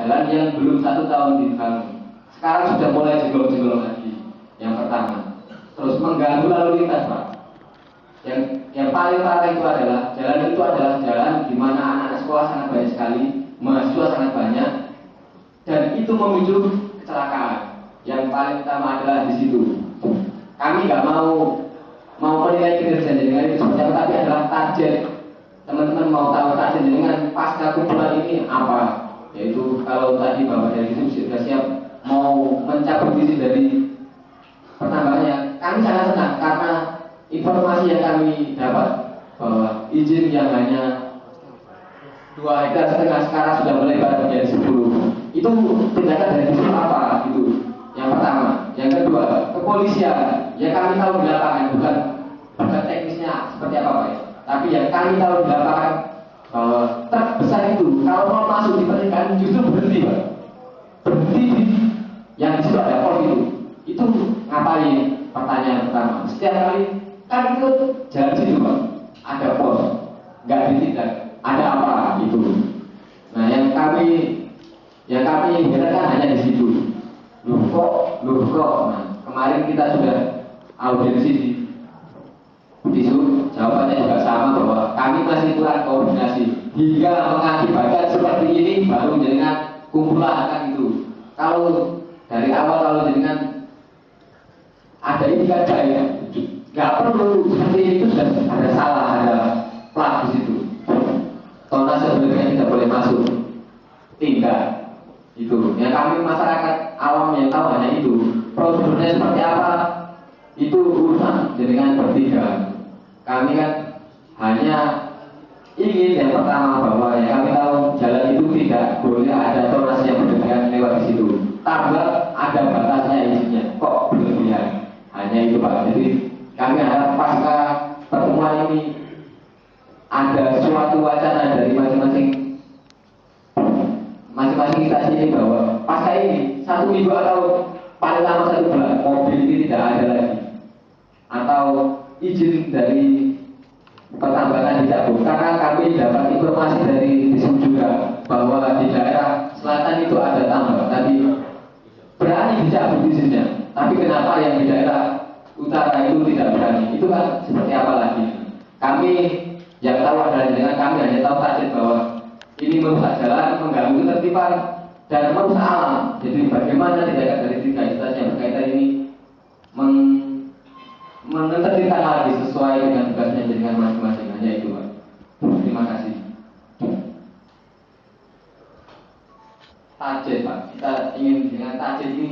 jalan yang belum 1 tahun dibangun. Sekarang sudah mulai jebol-jebol lagi. Yang pertama. Terus mengganggu lalu lintas, Pak. Yang paling parah itu adalah jalan di mana anak sekolah sangat banyak sekali, mahasiswa sangat banyak, dan itu memicu kecelakaan. Yang paling utama adalah di situ. Kami nggak mau menilai kinerja dengan itu seperti apa, tapi adalah target. Teman-teman mau tahu target dengan pasca kumpulan ini apa? Yaitu kalau tadi Bapak dari itu sudah siap mau mencabut izin dari pertambangannya, kami sangat senang karena informasi yang kami dapat bahwa izin yang hanya 2,5 hektar sekarang sudah melebar menjadi 10. Itu tindakan dari itu apa? Itu yang pertama. Yang kedua, kepolisian. Ya kami tahu di lapangan bukan teknisnya seperti apa, Pak. Tapi yang kami tahu di lapangan bahwa truk besar itu kalau mau masuk di pernikahan justru berhenti, Pak. Berhenti yang di situ ada pos itu. Itu ngapain? Pertanyaan pertama. Setiap kali kan itu jalan situ, Pak. Ada pos, nggak ditindak. Ada apa itu? Nah, yang kami herankan hanya di situ. Loh kok? Nah, kemarin kita sudah audiensi di situ, jawabannya juga sama bahwa kami masih kurang koordinasi hingga mengakibatkan seperti ini baru jaringan kumpulan akan itu. Kalau dari awal kalau jaringan ada indikasi ya, nggak perlu seperti itu, sudah ada salah, ada plat di situ. Tonase sebenarnya tidak boleh masuk, tinggal itu. Yang kami masyarakat awam yang tahu hanya itu. Prosedurnya seperti apa? Itu urusan dengan bertiga. Kami kan hanya ingin yang pertama bahwa yang kami tahu jalan itu tidak boleh ada tonase yang berlebihan lewat di situ. Tambah ada batasnya izinnya. Kok berlebihan? Hanya itu, Pak. Jadi kami harap pasca pertemuan ini ada suatu wacana dari masing-masing kita sini bahwa pasca ini 1 minggu atau paling lama 1 bulan mobil ini tidak ada lagi, atau izin dari pertambangan dicabut. Karena kami dapat informasi dari Disub juga bahwa di daerah selatan itu ada tambang tadi berani dicabut izinnya, tapi kenapa yang di daerah utara itu tidak berani? Itu kan seperti apa lagi? Kami yang tahu adalah dengan kami hanya tahu target bahwa ini merusak jalan, mengganggu ketertiban dan merusak alam. Jadi bagaimana tindakan dari 3 instansi yang berkaitan ini menertibkan lagi sesuai dengan tugasnya dengan masing-masing. Hanya itu, Pak. Terima kasih. Target, Pak. Kita ingin dengan target ini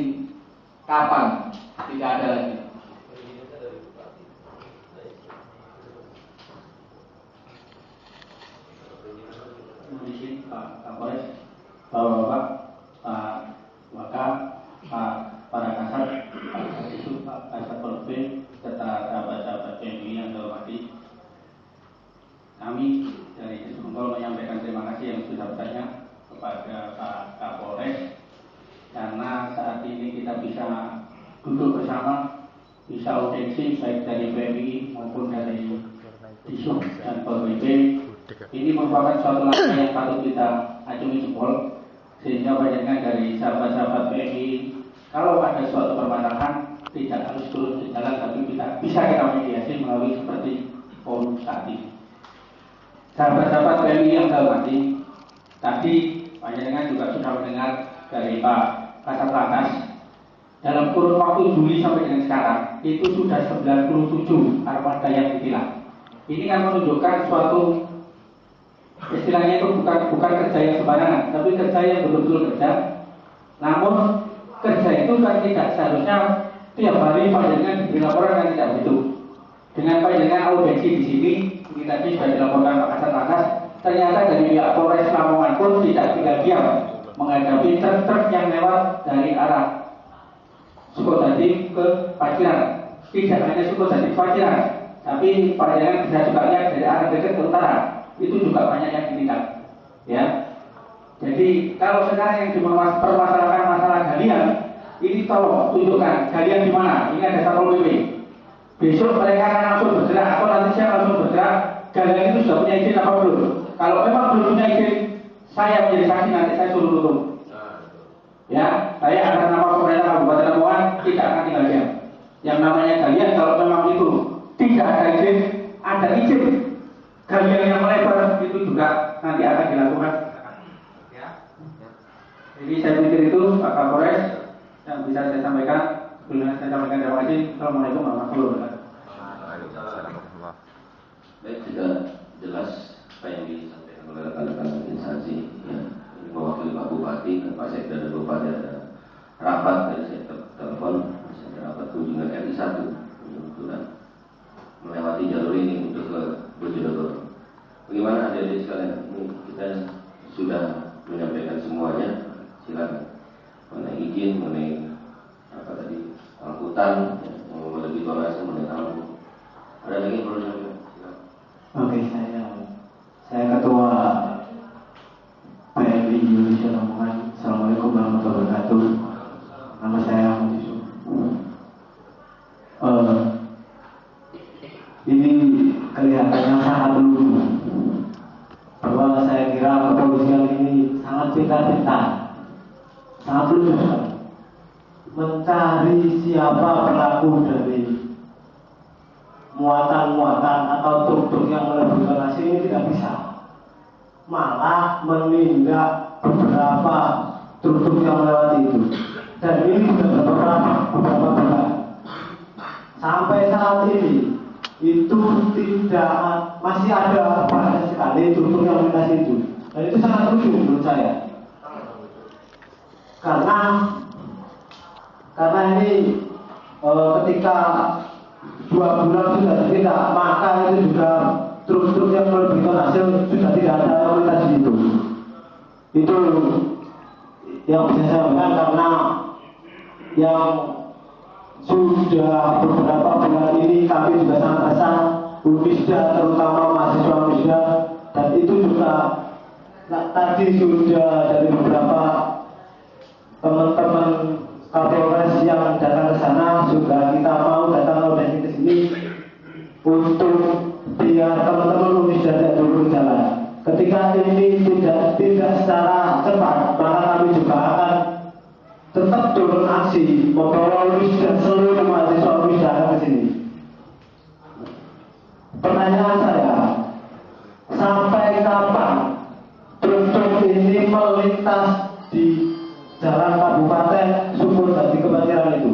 kapan? Tidak ada lagi. Izin Pak Kapolres, Bapak-bapak, Pak Waka, para kasat, Pak Kasih, Pak Kasat Polres, serta sahabat-sahabat PMI yang saya hormati. Kami dari Disub menyampaikan terima kasih yang sudah bertanya kepada Pak Kapolres, karena saat ini kita bisa duduk bersama, bisa audiensi baik dari PMI maupun dari Disub dan Polres. Ini merupakan suatu langkah yang patut kita acungi jempol, sehingga banyak dari sahabat-sahabat PMI kalau ada suatu permasalahan tidak harus turun di jalan, tapi bisa kita mediasi melalui seperti forum saat ini. Sahabat-sahabat PMI yang saya hormati, tadi banyak juga sudah mendengar dari Pak Kasat Lantas, dalam kurun waktu Juli sampai dengan sekarang itu sudah 97 armada yang ditilang. Ini kan menunjukkan suatu, istilahnya itu bukan kerja yang sembarangan, tapi kerja yang betul-betul kerja. Namun kerja itu kan tidak seharusnya tiap hari Pak Jenengan diberi laporan, kan tidak begitu. Dengan Pak Jenengan audiensi di sini, ini tadi sudah dilaporkan Pak Kasat Lantas, ternyata dari pihak Polres Lamongan pun tidak tinggal diam menghadapi truk-truk yang lewat dari arah Sukojadi ke Paciran. Tidak hanya Sukojadi ke Paciran, tapi Pak Jenengan bisa juga lihat dari arah dekat ke utara. Itu juga banyak yang ditindak, ya. Jadi kalau sekarang yang dipermasalahkan masalah galian, ini tolong tunjukkan galian di mana. Ini ada Satpol PP. Besok mereka akan langsung bergerak atau nanti saya langsung bergerak. Galian itu sudah punya izin apa belum? Kalau memang belum punya izin, saya menjadi saksi, nanti saya suruh tutup. Yang namanya galian kalau memang itu tidak ada izin galian yang melebar itu juga nanti akan dilakukan. Jadi saya pikir itu Pak Kapolres yang bisa saya sampaikan. Sebelumnya saya sampaikan terima kasih. Assalamualaikum warahmatullahi wabarakatuh. Baik, sudah jelas apa yang disampaikan oleh rekan-rekan instansi ya. Ini mewakili Pak Bupati dan Pak Sekda dan Bupati ada rapat dari saya telepon, ada rapat kunjungan RI 1 kebetulan melewati jalur ini untuk ke Bojonegoro. Bagaimana adik-adik sekalian? Ini kita sudah menyampaikan semuanya. Silakan mengenai izin, mengenai apa tadi angkutan, ya, lebih tonase, mengenai tamu. Ada lagi yang perlu disampaikan? Oke, saya ketua PMI Indonesia Lamongan. Assalamualaikum warahmatullahi wabarakatuh. Nama saya Ahmad Yusuf. Ini kelihatannya sangat lucu bahwa saya kira kepolisian ini sangat pintar-pintar, sangat lucu mencari siapa pelaku dari muatan-muatan atau truk-truk yang melebihi tonase ini tidak bisa, malah menindak beberapa truk-truk yang melewati itu, dan ini sudah beberapa bulan. Sampai saat ini itu masih ada banyak sekali truk-truk yang melintasi itu, dan itu sangat lucu menurut saya, karena ini ketika 2 bulan sudah tidak, maka itu juga truk-truk yang melebihi tonase sudah tidak ada yang melintasi itu. Itu yang bisa saya sampaikan, karena yang sudah beberapa bulan ini kami juga sangat resah, Unisda terutama mahasiswa Unisda, dan itu juga tadi sudah dari beberapa teman-teman Kapolres yang datang ke sana, juga kita mau datang ke sini untuk biar teman-teman Unisda tidak turun jalan. Ketika ini tidak secara cepat, maka kami juga akan tetap turun aksi membawa Unisda, seluruh mahasiswa Unisda ke sini. Pertanyaan saya, sampai kapan truk-truk ini melintas di jalan kabupaten Sumur dan di Kepatiran itu?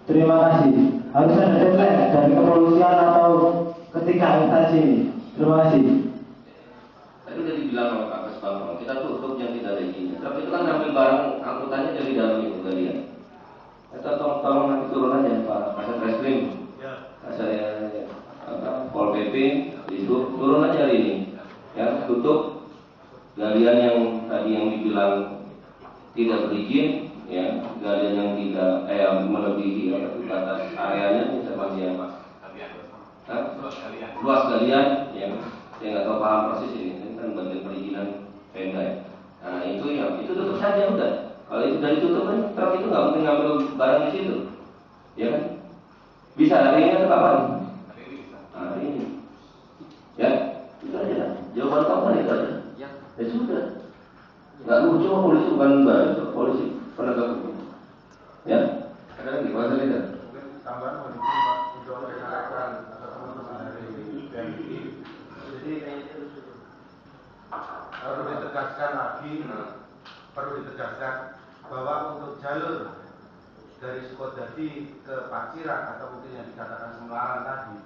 Terima kasih. Harus ada deadline dari kepolisian atau ketika instansi ini. Terima kasih. Tadi udah dibilang oleh Pak Kesbang, kita tutup yang tidak ada izinnya. Tapi itu kan ngambil barang angkutannya dari dalam itu kalian. Kita tolong nanti turun aja Pak Kasat Reskrim, saya Pol PP, itu turun aja hari ini. Ya, tutup galian yang tadi yang dibilang tidak berizin, ya, galian yang tidak melebihi batas areanya, misalnya yang luas galian, ya, saya nggak tahu paham proses ini kan bagian perizinan Pemda ya. Nah itu tutup saja udah. Kalau itu dari tutup kan truk itu nggak mungkin ngambil barang di situ, ya kan? Bisa hari ini atau kapan? Hari ini, ya, itu aja. Jawaban kamu kan itu aja. Ya sudah. Nggak lucu, polisi bukan baru, polisi penegak hukum. Ya, ada lagi bahasa lidah. Mungkin tambahan mau dikit Pak, untuk rekan-rekan atau teman-teman dari BNI. Jadi perlu ditegaskan lagi, perlu ditegaskan bahwa untuk jalur dari Sukodadi ke Paciran atau mungkin yang dikatakan Semelaran tadi,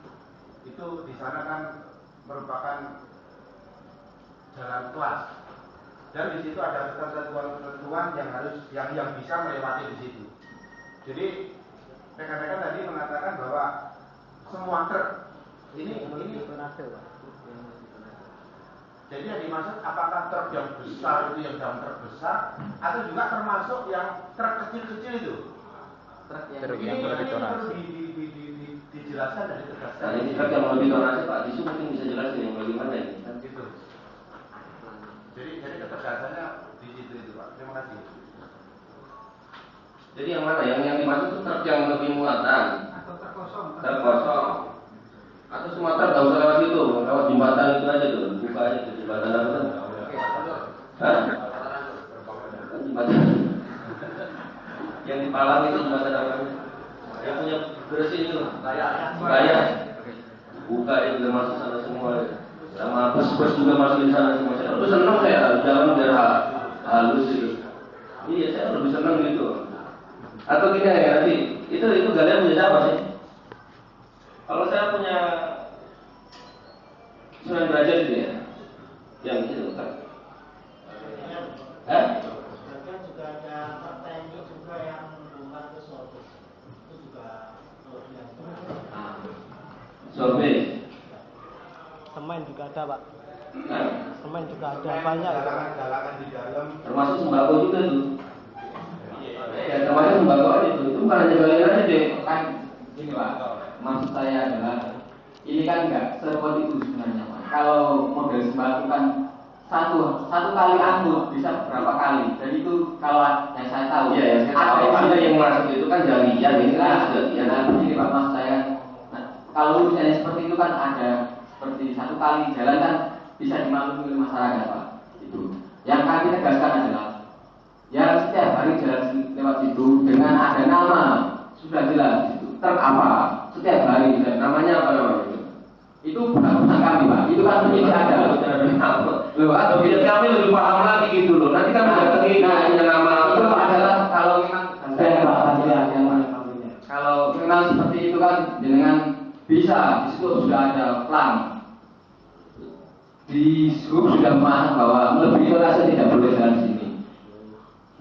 itu di sana kan merupakan jalan kelas. Dan di situ ada ketentuan-ketentuan yang harus yang bisa melewati di situ. Jadi rekan-rekan tadi mengatakan bahwa semua truk ini jadi yang dimaksud apakah truk yang besar itu yang dalam truk besar atau juga termasuk yang truk kecil-kecil itu. Truk yang lebih tonase. Dijelaskan dan ditegaskan. Nah, ini truk yang lebih tonase Pak Disu mungkin bisa jelasin yang bagaimana ini. Dan gitu. Jadi ketegasannya di situ itu Pak. Terima kasih. Jadi yang mana? Yang dimaksud itu truk yang lebih muatan. Atau truk kosong. Truk kosong. Atau semua truk nggak usah lewat itu, lewat jembatan itu aja tuh, buka aja tuh jembatan apa tuh? Hah? Jembatan. Yang di Palang itu jembatan apa? Yang punya bersih itu kayak buka ya juga masuk sana semua. Sama bus-bus juga masuk di sana semua. Saya lebih senang saya jalan biar halus itu. Iya, saya lebih senang gitu. Atau gini ya nanti itu kalian punya siapa sih? Kalau saya punya Sunan Derajat itu ya, yang itu kan. Bahkan juga ada partai ini juga yang bukan ke Sorbet. Itu juga yang Sorbet. semen juga ada, Pak. Nah, Semen juga ada banyak. Galangan di dalam. termasuk sembako juga tuh. Ya termasuk sembako aja itu bukan hanya kalian aja deh. Kan ini Pak, maksud saya adalah ini kan enggak seruput itu sebenarnya Pak. Kalau model sembako kan satu kali angkut bisa berapa kali. Jadi itu kalau yang saya tahu Iya, yang saya tahu ada yang masuk itu kan jalian ini kan jalian. Nah, begini Pak, maksud saya nah, kalau misalnya seperti itu kan ada seperti satu kali jalan kan bisa dimaklumi oleh masyarakat Pak. Itu. Yang kami tegaskan adalah yang setiap hari jalan lewat situ dengan ada nama sudah jelas itu truk apa setiap hari dan namanya apa namanya itu bukan urusan kami Pak. Itu kan penyidik ada. Loh, atau biar kami lebih paham lagi gitu loh. Nanti kami datangi punya nama itu adalah kalau memang kalau memang seperti itu kan dengan bisa di situ sudah ada plan di sub sudah memahami bahwa lebih tonase tidak boleh jalan sini.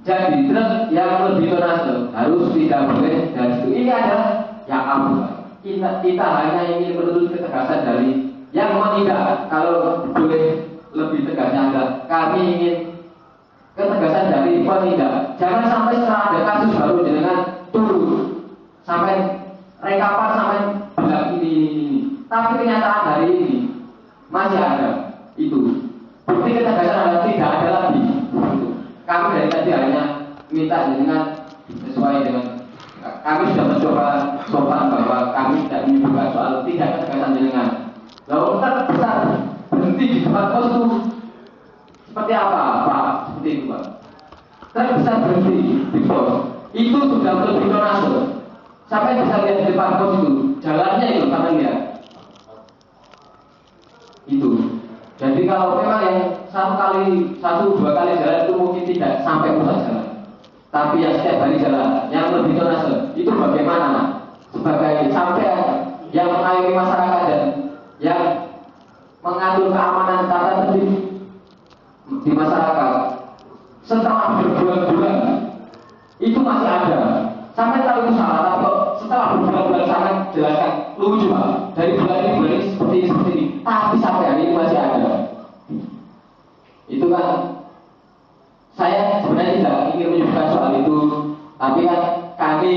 Jadi truk yang lebih tonase harus tidak boleh jalan situ. Ini adalah yang abu. Kita hanya ingin menuntut ketegasan dari yang menindak. Kalau boleh lebih tegasnya adalah kami ingin ketegasan dari penindak. Jangan sampai setelah ada kasus baru dengan turun sampai rekapan sampai bilang ini. Tapi kenyataan hari ini masih ada. Itu bukti ketegasan adalah tidak ada lagi. Kami dari tadi hanya minta dengan sesuai dengan kami sudah mencoba sopan bahwa kami tidak menyebutkan soal tidak ketegasan dengan. Lalu kita besar berhenti di tempat pos itu seperti apa Pak? Seperti itu Pak. Kita bisa berhenti di pos itu sudah lebih tonase. Sampai bisa lihat di depan pos itu jalannya itu sampai lihat itu. Jadi kalau memang yang satu dua kali jalan itu mungkin tidak sampai pusat jalan. Tapi yang setiap hari jalan, yang lebih tonase, itu bagaimana? Sebagai sampai yang mengayomi masyarakat dan yang mengatur keamanan tata tertib di masyarakat setelah berbulan-bulan itu masih ada. Sampai tahu itu salah, tapi setelah berbulan-bulan sangat jelaskan lucu Pak. Dari bulan ini seperti ini, tapi sampai hari ini masih ada. Itu kan saya sebenarnya tidak ingin menyebutkan soal itu, tapi kan kami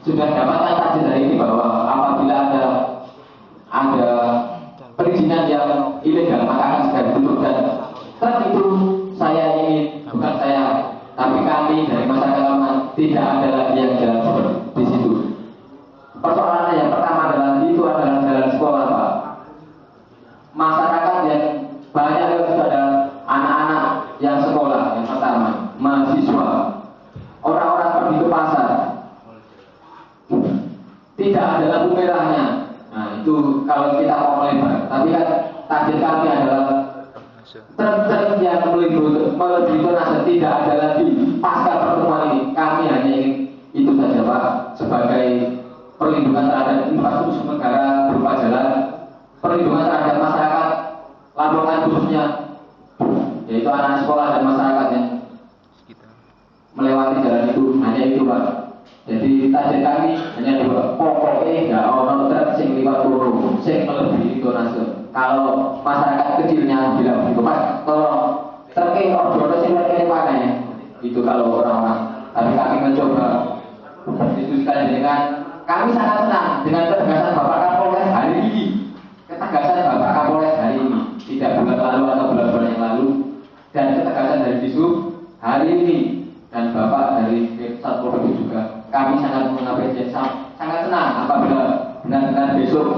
sudah dapatkan takdir hari ini bahwa apabila ada perizinan yang ilegal maka akan segera ditutup dan truk itu saya ingin bukan saya tapi kami dari masyarakat Lamongan tidak ada lagi yang jalan seperti di situ. Persoalannya yang pertama adalah itu adalah jalan sekolah Pak. Masyarakat yang banyak itu ada anak-anak yang sekolah yang pertama, mahasiswa, orang-orang pergi ke pasar, tidak ada lampu merahnya. Nah itu kalau kita mau melebar. Tapi kan target kami adalah truk yang melebihi tonase tidak ada lagi. Pasca pertemuan ini kami hanya ingin itu saja Pak sebagai perlindungan terhadap infrastruktur negara berupa jalan, perlindungan terhadap masyarakat Lamongan khususnya yaitu anak sekolah dan masyarakat yang melewati jalan itu hanya itu Pak. Jadi target kami hanya dua pokoknya nggak ono truk sing liwat turun sing melebihi tonase. Kalau masyarakat kecilnya bilang begitu Pak, tolong truk order sing makanya itu kalau orang-orang. Tapi kami mencoba diskusikan dengan kami sangat senang dengan ketegasan Bapak Kapolres hari ini. Ketegasan Bapak Kapolres hari ini tidak bulan lalu atau bulan-bulan yang lalu dan ketegasan dari Disub hari ini dan Bapak dari Satpol PP juga kami sangat mengapresiasi sangat senang apabila benar-benar besok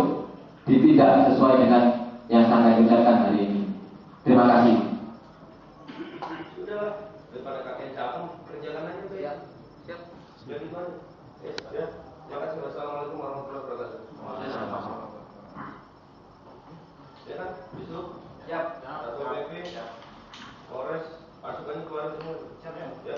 ditindak sesuai dengan yang sangat diucapkan hari ini. Terima kasih. Sudah daripada kakek capek kerjakan aja ya. Siap. Sudah di mana? Ya. Terima kasih. Wassalamualaikum warahmatullahi wabarakatuh. Ya kan, besok. Siap. Satpol PP, Polres, pasukannya keluarin semua. Siap ya. Ya.